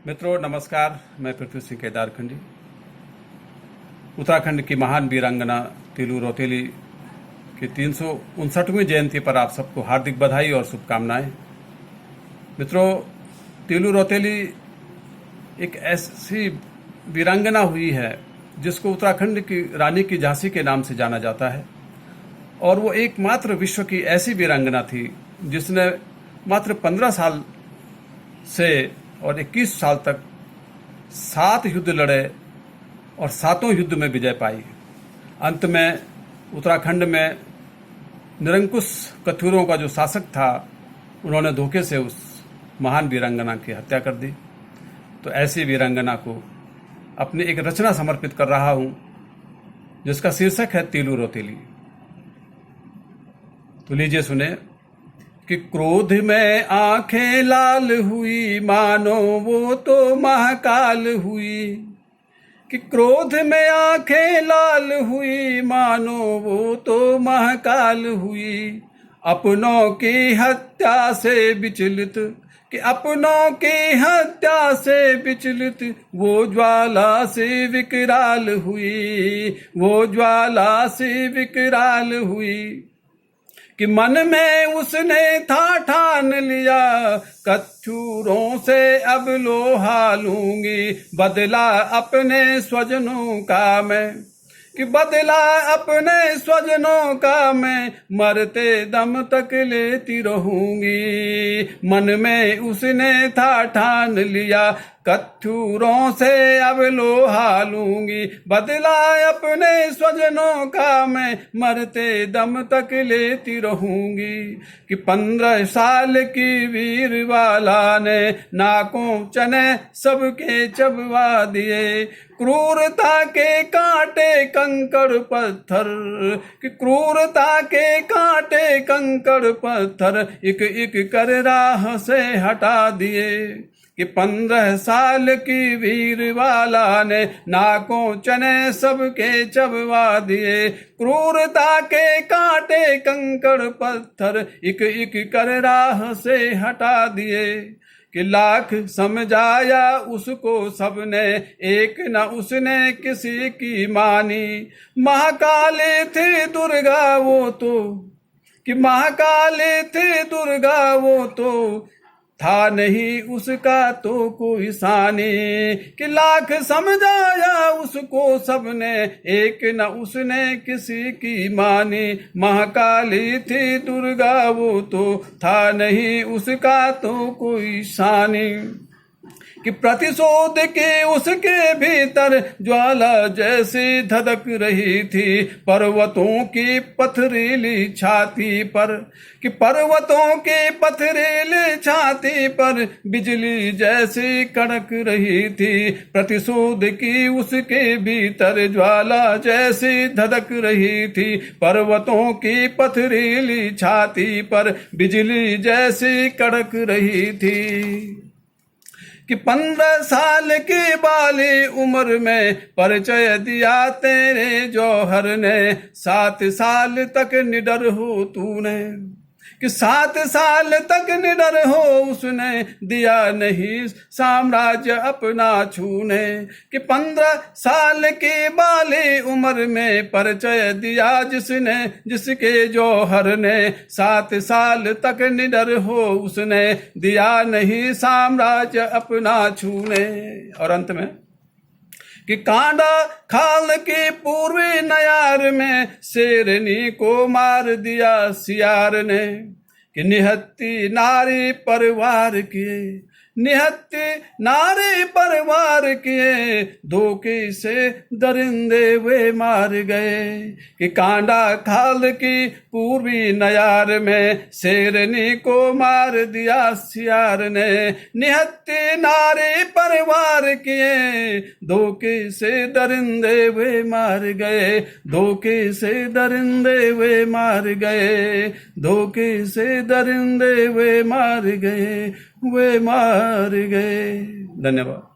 मित्रों नमस्कार। मैं पृथ्वी सिंह केदारखंडी। उत्तराखंड की महान वीरांगना तीलू रौतेली की 359वीं जयंती पर आप सबको हार्दिक बधाई और शुभकामनाएं। मित्रों, तीलू रौतेली एक ऐसी वीरांगना हुई है जिसको उत्तराखंड की रानी की झांसी के नाम से जाना जाता है, और वो एकमात्र विश्व की ऐसी वीरांगना थी जिसने मात्र 15 साल से और 21 साल तक 7 युद्ध लड़े और 7 युद्ध में विजय पाई। अंत में उत्तराखंड में निरंकुश कथुरों का जो शासक था, उन्होंने धोखे से उस महान वीरांगना की हत्या कर दी। तो ऐसी वीरांगना को अपनी एक रचना समर्पित कर रहा हूं जिसका शीर्षक है तीलू रौतेली। तो लीजिए सुने कि क्रोध में आंखें लाल हुई मानो वो तो महाकाल हुई, कि क्रोध में आंखें लाल हुई मानो वो तो महाकाल हुई। अपनों की हत्या से विचलित, कि अपनों की हत्या से विचलित वो ज्वाला से विकराल हुई, वो ज्वाला से विकराल हुई। कि मन में उसने था ठान लिया, कथुरों से अब लोहा लूंगी, बदला अपने स्वजनों का मैं, कि बदला अपने स्वजनों का मैं, मरते दम तक लेती रहूंगी। मन में उसने था ठान लिया, कथुरों से अब लोहा लूंगी, बदला अपने स्वजनों का मैं, मरते दम तक लेती रहूंगी। कि 15 साल की वीरवाला ने नाकों चने सबके चबवा दिए, क्रूरता के कांटे कंकड़ पत्थर, कि क्रूरता के कांटे कंकड़ पत्थर एक एक कर राह से हटा दिए। कि 15 साल की वीरवाला ने नाकों चने सबके चबवा दिए, क्रूरता के कांटे कंकड़ पत्थर एक एक कर राह से हटा दिए। कि लाख समझाया उसको सबने, एक न उसने किसी की मानी। महाकाली थी दुर्गा वो तो, कि महाकाली थी दुर्गा वो तो, था नहीं उसका तो कोई सानी। कि लाख समझाया उसको सबने, एक न उसने किसी की मानी। महाकाली थी दुर्गा वो तो, था नहीं उसका तो कोई सानी। कि प्रतिशोध के उसके भीतर ज्वाला जैसी धधक रही थी, पर्वतों की पथरीली छाती पर, कि पर्वतों की पथरीली छाती पर बिजली जैसी कड़क रही थी। प्रतिशोध की उसके भीतर ज्वाला जैसी धधक रही थी, पर्वतों की पथरीली छाती पर बिजली जैसी कड़क रही थी। कि 15 साल की बाली उम्र में परिचय दिया तेरे जौहर ने, 7 साल तक निडर हो तूने, कि 7 साल तक निडर हो उसने, दिया नहीं साम्राज्य अपना छूने। कि 15 साल की बाली उम्र में परिचय दिया जिसने, जिसके जौहर ने, 7 साल तक निडर हो उसने, दिया नहीं साम्राज्य अपना छूने। और अंत में कि कांडा खाल की पूर्वी नयार में शेरनी को मार दिया सियार ने। कि निहत्ती नारी परिवार किए, निहत्ती नारी परिवार किए, धोखे से दरिंदे वे मार गए। कि कांडा खाल की पूर्वी नयार में शेरनी को मार दिया सियार ने। निहत्ती नारी परिवार किए, धोखे से दरिंदे वे मार गए, धोखे से दरिंदे वे मार गए, धोखे से दरिंदे वे मार गए, वे मार गए। धन्यवाद।